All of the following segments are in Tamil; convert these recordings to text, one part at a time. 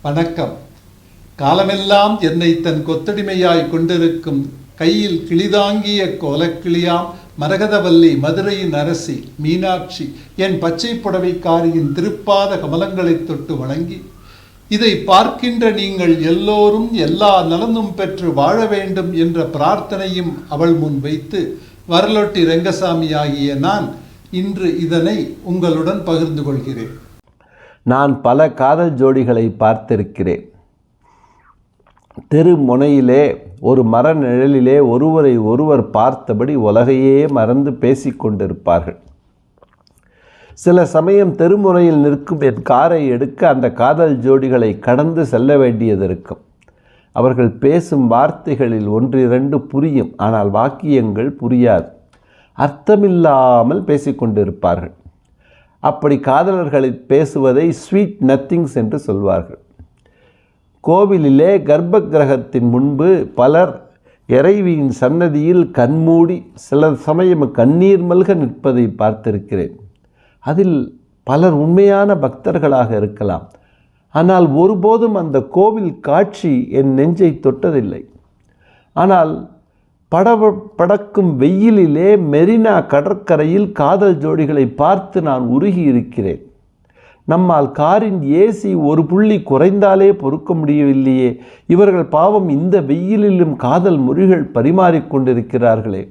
வணக்கம். காலமெல்லாம் என்னை தன் கொத்தடிமையாய் கொண்டிருக்கும் கையில் கிளிதாங்கிய கோலக்கிளியாம் மரகதவல்லி மதுரையின் அரசி மீனாட்சி என் பச்சை புடவைக்காரியின் திருப்பாத கமலங்களைத் தொட்டு வணங்கி, இதை பார்க்கின்ற நீங்கள் எல்லோரும் எல்லா நலனும் பெற்று வாழ வேண்டும் என்ற பிரார்த்தனையும் அவள் முன் வைத்து வரலொட்டி ரெங்கசாமி ஆகிய நான் இன்று இதனை உங்களுடன் பகிர்ந்து கொள்கிறேன். நான் பல காதல் ஜோடிகளை பார்த்திருக்கிறேன். தெரு முனையிலே ஒரு மர நிழலிலே ஒருவரை ஒருவர் பார்த்தபடி உலகையே மறந்து பேசிக்கொண்டிருப்பார்கள். சில சமயம் தெருமுனையில் நிற்கும் என் காரை எடுக்க அந்த காதல் ஜோடிகளை கடந்து செல்ல வேண்டியது இருக்கும். அவர்கள் பேசும் வார்த்தைகளில் ஒன்றிரண்டு புரியும், ஆனால் வாக்கியங்கள் புரியாது. அர்த்தமில்லாமல் பேசிக்கொண்டிருப்பார்கள். அப்படி காதலர்களை பேசுவதை ஸ்வீட் நத்திங்ஸ் என்று சொல்வார்கள். கோவிலிலே கர்ப்ப கிரகத்தின் முன்பு பலர் இறைவியின் சன்னதியில் கண்மூடி சில சமயம் கண்ணீர் மல்க நிற்பதை பார்த்திருக்கிறேன். அதில் பலர் உண்மையான பக்தர்களாக இருக்கலாம். ஆனால் ஒருபோதும் அந்த கோவில் காட்சி என் நெஞ்சை தொட்டதில்லை. ஆனால் படக்கும் வெயிலிலே மெரினா கடற்கரையில் காதல் ஜோடிகளை பார்த்து நான் உருகி இருக்கிறேன். நம்மால் காரின் ஏசி ஒரு புள்ளி குறைந்தாலே பொறுக்க முடியவில்லையே, இவர்கள் பாவம் இந்த வெயிலிலும் காதல் மொழிகள் பரிமாறிக்கொண்டிருக்கிறார்களே.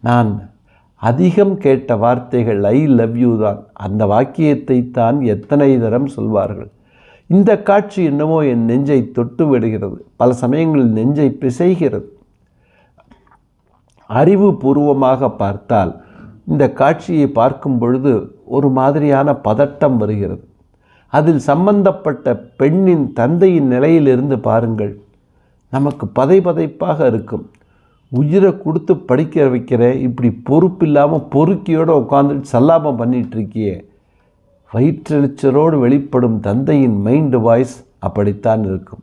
நான் அதிகம் கேட்ட வார்த்தைகள் ஐ லவ் யூ தான். அந்த வாக்கியத்தை தான் எத்தனை தரம் சொல்வார்கள். இந்த காட்சி என்னமோ என் நெஞ்சை தொட்டு விடுகிறது. பல சமயங்களில் நெஞ்சை பிசைகிறது. அறிவுபூர்வமாக பார்த்தால் இந்த காட்சியை பார்க்கும் பொழுது ஒரு மாதிரியான பதட்டம் வருகிறது. அதில் சம்பந்தப்பட்ட பெண்ணின் தந்தையின் நிலையிலிருந்து பாருங்கள், நமக்கு பதைப்பாக இருக்கும். உயிரை கொடுத்து படிக்க வைக்கிறேன், இப்படி பொறுப்பில்லாமல் பொறுக்கியோடு உட்காந்துட்டு சல்லாபம் பண்ணிகிட்டு இருக்கியே. வயிற்றெழுச்சலோடு வெளிப்படும் தந்தையின் மைண்ட் வாய்ஸ் அப்படித்தான் இருக்கும்.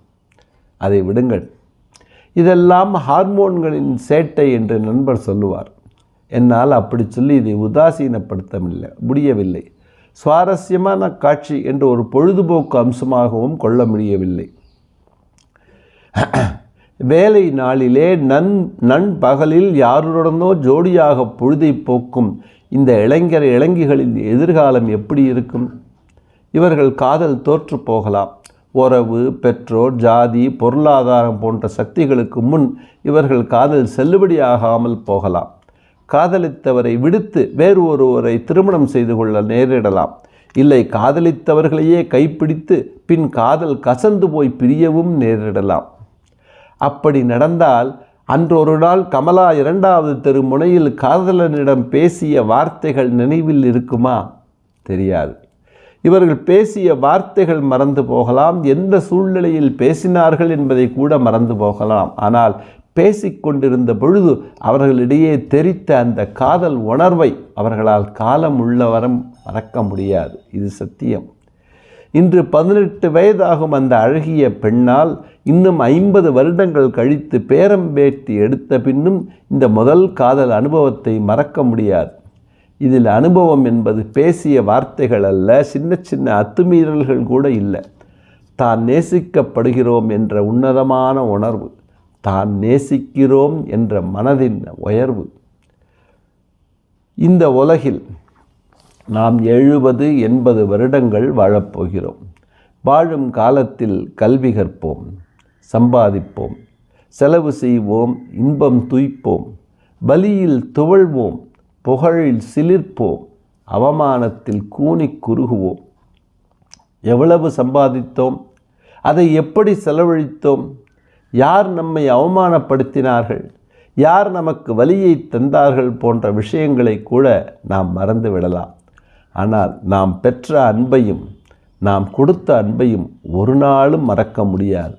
அதை விடுங்கள். இதெல்லாம் ஹார்மோன்களின் சேட்டை என்று நண்பர் சொல்லுவார். என்னால் அப்படி சொல்லி இதை உதாசீனப்படுத்த முடியவில்லை. சுவாரஸ்யமான காட்சி என்று ஒரு பொழுதுபோக்கு அம்சமாகவும் கொள்ள முடியவில்லை. வேலை நாளிலே நண்பகலில் யாருடனோ ஜோடியாக பொழுதை போக்கும் இந்த இளைஞர்களின் எதிர்காலம் எப்படி இருக்கும்? இவர்கள் காதல் தோற்று போகலாம். உறவு, பெற்றோர், ஜாதி, பொருளாதாரம் போன்ற சக்திகளுக்கு முன் இவர்கள் காதல் செல்லுபடியாகாமல் போகலாம். காதலித்தவரை விடுத்து வேறு ஒருவரை திருமணம் செய்து கொள்ள நேரிடலாம். இல்லை, காதலித்தவர்களையே கைப்பிடித்து பின் காதல் கசந்து போய் பிரியவும் நேரிடலாம். அப்படி நடந்தால் அன்றொரு நாள் கமலா 2வது தெரு முனையில் காதலனிடம் பேசிய வார்த்தைகள் நினைவில் இருக்குமா? தெரியாது. இவர்கள் பேசிய வார்த்தைகள் மறந்து போகலாம். எந்த சூழ்நிலையில் பேசினார்கள் என்பதை கூட மறந்து போகலாம். ஆனால் பேசிக்கொண்டிருந்த பொழுது அவர்களிடையே தெரித்த அந்த காதல் உணர்வை அவர்களால் காலம் உள்ளவரம் மறக்க முடியாது. இது சத்தியம். இன்று 18 வயதாகும் அந்த அழகிய பெண்ணால் இன்னும் 50 வருடங்கள் கழித்து பேரம்பேத்தி எடுத்த பின்னும் இந்த முதல் காதல் அனுபவத்தை மறக்க முடியாது. இதில் அனுபவம் என்பது பேசிய வார்த்தைகள் அல்ல, சின்ன சின்ன அத்துமீறல்கள் கூட இல்லை. தான் நேசிக்கப்படுகிறோம் என்ற உன்னதமான உணர்வு, தான் நேசிக்கிறோம் என்ற மனதின் உயர்வு. இந்த உலகில் நாம் 70-80 வருடங்கள் வாழப்போகிறோம். வாழும் காலத்தில் கல்வி கற்போம், சம்பாதிப்போம், செலவு செய்வோம், இன்பம் துய்ப்போம், வலியில் துவழ்வோம், புகழில் சிலிர்ப்போம், அவமானத்தில் கூனி குறுகுவோம். எவ்வளவு சம்பாதித்தோம்? அதை எப்படி செலவழித்தோம்? யார் நம்மை அவமானப்படுத்தினார்கள்? யார் நமக்கு வலியை தந்தார்கள்? போன்ற விஷயங்களை கூட நாம் மறந்து விடலாம். ஆனால் நாம் பெற்ற அன்பையும் நாம் கொடுத்த அன்பையும் ஒரு நாளும் மறக்க முடியாது.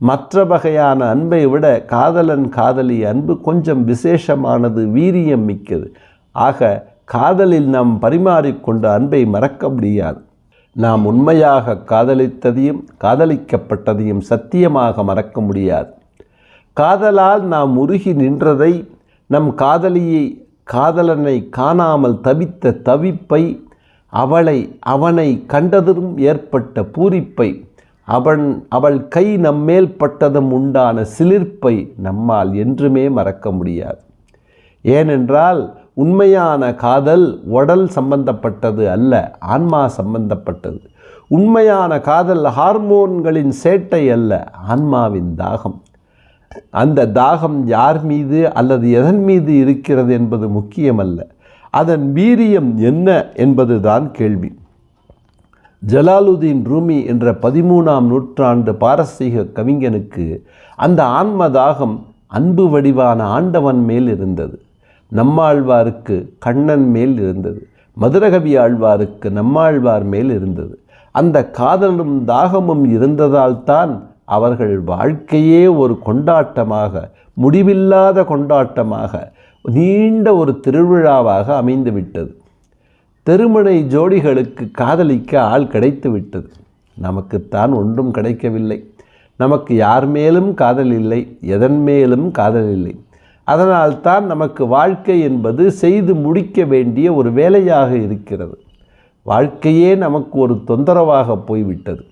மற்ற வகையான அன்பை விட காதலன் காதலி அன்பு கொஞ்சம் விசேஷமானது, வீரியம் மிக்கது. ஆக காதலில் நாம் பரிமாறிக்கொண்ட அன்பை மறக்க முடியாது. நாம் உண்மையாக காதலித்ததையும் காதலிக்கப்பட்டதையும் சத்தியமாக மறக்க முடியாது. காதலால் நாம் உருகி நின்றதை, நம் காதலனை காணாமல் தவித்த தவிப்பை, அவனை கண்டதும் ஏற்பட்ட பூரிப்பை, அவள் கை நம்மேல் பட்டதும் உண்டான சிலிர்ப்பை நம்மால் என்றுமே மறக்க முடியாது. ஏனென்றால் உண்மையான காதல் உடல் சம்பந்தப்பட்டது அல்ல, ஆன்மா சம்பந்தப்பட்டது. உண்மையான காதல் ஹார்மோன்களின் சேட்டை அல்ல, ஆன்மாவின் தாகம். அந்த தாகம் யார் மீது அல்லது எதன் மீது இருக்கிறது என்பது முக்கியமல்ல, அதன் வீரியம் என்ன என்பதுதான் கேள்வி. ஜலாலுதீன் ரூமி என்ற 13ஆம் நூற்றாண்டு பாரசீக கவிஞனுக்கு அந்த ஆன்ம தாகம் அன்பு வடிவான ஆண்டவன் மேல் இருந்தது. நம்மாழ்வாருக்கு கண்ணன் மேல் இருந்தது. மதுரகவி ஆழ்வாருக்கு நம்மாழ்வார் மேல் இருந்தது. அந்த காதலும் தாகமும் இருந்ததால் தான் அவர்கள் வாழ்க்கையே ஒரு கொண்டாட்டமாக, முடிவில்லாத கொண்டாட்டமாக, நீண்ட ஒரு திருவிழாவாக அமைந்து விட்டது. திருமணை ஜோடிகளுக்கு காதலிக்க ஆள் கிடைத்து விட்டது. நமக்குத்தான் ஒன்றும் கிடைக்கவில்லை. நமக்கு யார் மேலும் காதல் இல்லை, எதன் மேலும் காதல் இல்லை. அதனால்தான் நமக்கு வாழ்க்கை என்பது செய்து முடிக்க வேண்டிய ஒரு வேலையாக இருக்கிறது. வாழ்க்கையே நமக்கு ஒரு தொந்தரவாக போய்விட்டது.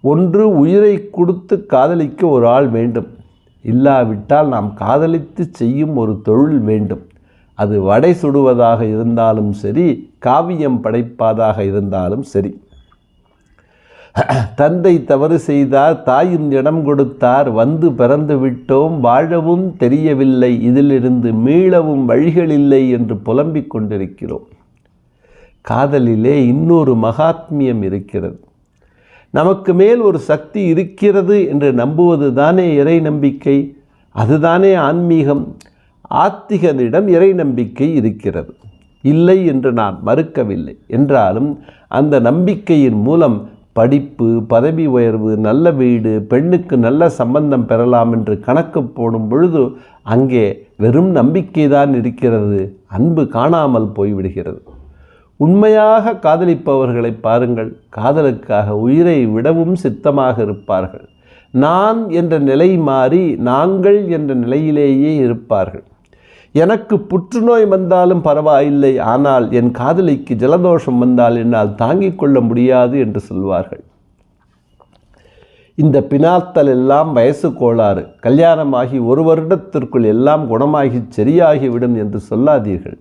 ஒன்று உயிரை கொடுத்து காதலிக்க ஒரு ஆள் வேண்டும், இல்லாவிட்டால் நாம் காதலித்து செய்யும் ஒரு தொழில் வேண்டும். அது வடை சுடுவதாக இருந்தாலும் சரி, காவியம் படைப்பதாக இருந்தாலும் சரி. தந்தை தவறு செய்தார், தாயும் இடம் கொடுத்தார், வந்து பிறந்து விட்டோம், வாழவும் தெரியவில்லை, இதிலிருந்து மீளவும் வழிகளில்லை என்று புலம்பிக் கொண்டிருக்கிறோம். காதலிலே இன்னொரு மகாத்மியம் இருக்கிறது. நமக்கு மேல் ஒரு சக்தி இருக்கிறது என்று நம்புவது தானே இறை நம்பிக்கை, அதுதானே ஆன்மீகம். ஆத்திகனிடம் இறை நம்பிக்கை இருக்கிறது, இல்லை என்று நான் மறுக்கவில்லை. என்றாலும் அந்த நம்பிக்கையின் மூலம் படிப்பு, பதவி உயர்வு, நல்ல வீடு, பெண்ணுக்கு நல்ல சம்பந்தம் பெறலாம் என்று கணக்கு போடும் பொழுது அங்கே வெறும் நம்பிக்கைதான் இருக்கிறது, அன்பு காணாமல் போய்விடுகிறது. உண்மையாக காதலிப்பவர்களை பாருங்கள், காதலுக்காக உயிரை விடவும் சித்தமாக இருப்பார்கள். நான் என்ற நிலை மாறி நாங்கள் என்ற நிலையிலேயே இருப்பார்கள். எனக்கு புற்றுநோய் வந்தாலும் பரவாயில்லை, ஆனால் என் காதலிக்கு ஜலதோஷம் வந்தால் என்னால் தாங்கிக் கொள்ள முடியாது என்று சொல்வார்கள். இந்த பினாத்தல் எல்லாம் வயசு கோளாறு, கல்யாணமாகி 1 வருடத்திற்குள் எல்லாம் குணமாகி சரியாகிவிடும் என்று சொல்லாதீர்கள்.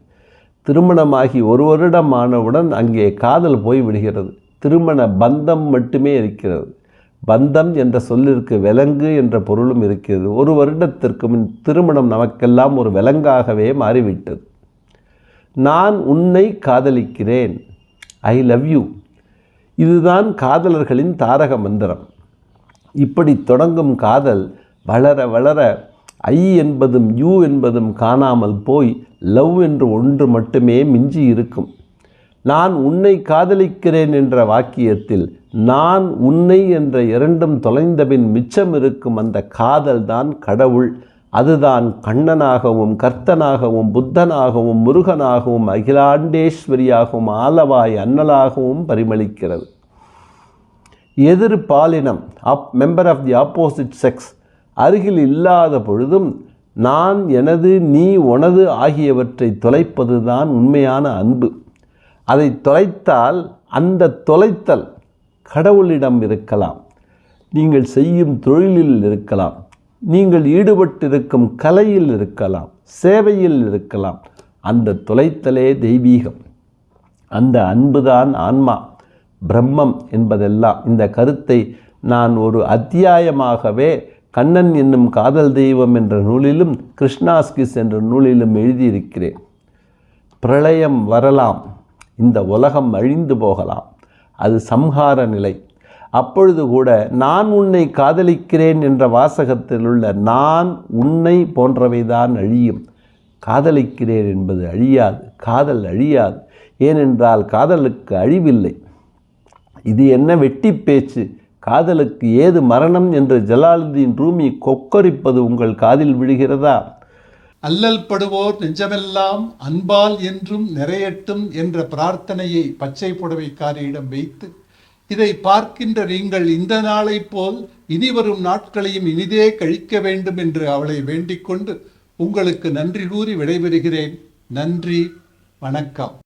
திருமணமாகி 1 வருடம் ஆனவுடன் அங்கே காதல் போய்விடுகிறது. திருமண பந்தம் மட்டுமே இருக்கிறது. பந்தம் என்ற சொல்லிற்கு விலங்கு என்ற பொருளும் இருக்கிறது. 1 வருடத்திற்கு முன் திருமணம் நமக்கெல்லாம் ஒரு விலங்காகவே மாறிவிட்டது. நான் உன்னை காதலிக்கிறேன், ஐ லவ் யூ, இதுதான் காதலர்களின் தாரக மந்திரம். இப்படி தொடங்கும் காதல் வளர வளர ஐ என்பதும் யூ என்பதும் காணாமல் போய் லவ் என்று ஒன்று மட்டுமே மிஞ்சி இருக்கும். நான் உன்னை காதலிக்கிறேன் என்ற வாக்கியத்தில் நான் உன்னை என்ற 2ம் தொலைந்தபின் மிச்சம் இருக்கும் அந்த காதல் தான் கடவுள். அதுதான் கண்ணனாகவும் கர்த்தனாகவும் புத்தனாகவும் முருகனாகவும் அகிலாண்டேஸ்வரியாகவும் ஆலவாய் அண்ணலாகவும் பரிமளிக்கிறது. எதிர் பாலினம் member of the opposite sex அருகில் இல்லாத பொழுதும் நான், எனது, நீ, உனது ஆகியவற்றை தொலைப்பதுதான் உண்மையான அன்பு. அதை தொலைத்தால் அந்த தொலைத்தல் கடவுளிடம் இருக்கலாம், நீங்கள் செய்யும் தொழிலில் இருக்கலாம், நீங்கள் ஈடுபட்டிருக்கும் கலையில் இருக்கலாம், சேவையில் இருக்கலாம். அந்த தொலைத்தலே தெய்வீகம். அந்த அன்புதான் ஆன்மா, பிரம்மம் என்பதெல்லாம். இந்த கருத்தை நான் ஒரு அத்தியாயமாகவே கண்ணன் என்னும் காதல் தெய்வம் என்ற நூலிலும் கிருஷ்ணாஸ்கிஸ் என்ற நூலிலும் எழுதியிருக்கிறேன். பிரளயம் வரலாம், இந்த உலகம் அழிந்து போகலாம், அது சம்ஹார நிலை. அப்பொழுது கூட நான் உன்னை காதலிக்கிறேன் என்ற வாசகத்தில் உள்ள நான், உன்னை போன்றவைதான் அழியும். காதலிக்கிறேன் என்பது அழியாது, காதல் அழியாது. ஏனென்றால் காதலுக்கு அழிவில்லை. இது என்ன வெட்டி பேச்சு, காதலுக்கு ஏது மரணம் என்று ஜலாலுதீன் ரூமி கொக்கரிப்பது உங்கள் காதில் விழுகிறதா? அல்லல் படுவோர் நெஞ்சமெல்லாம் அன்பால் என்றும் நிறையட்டும் என்ற பிரார்த்தனையை பச்சை புடவைக்காரியிடம் வைத்து, இதை பார்க்கின்ற நீங்கள் இந்த நாளை போல் இனி வரும் நாட்களையும் இனிதே கழிக்க வேண்டும் என்று அவளை வேண்டிக் கொண்டு உங்களுக்கு நன்றி கூறி விடைபெறுகிறேன். நன்றி, வணக்கம்.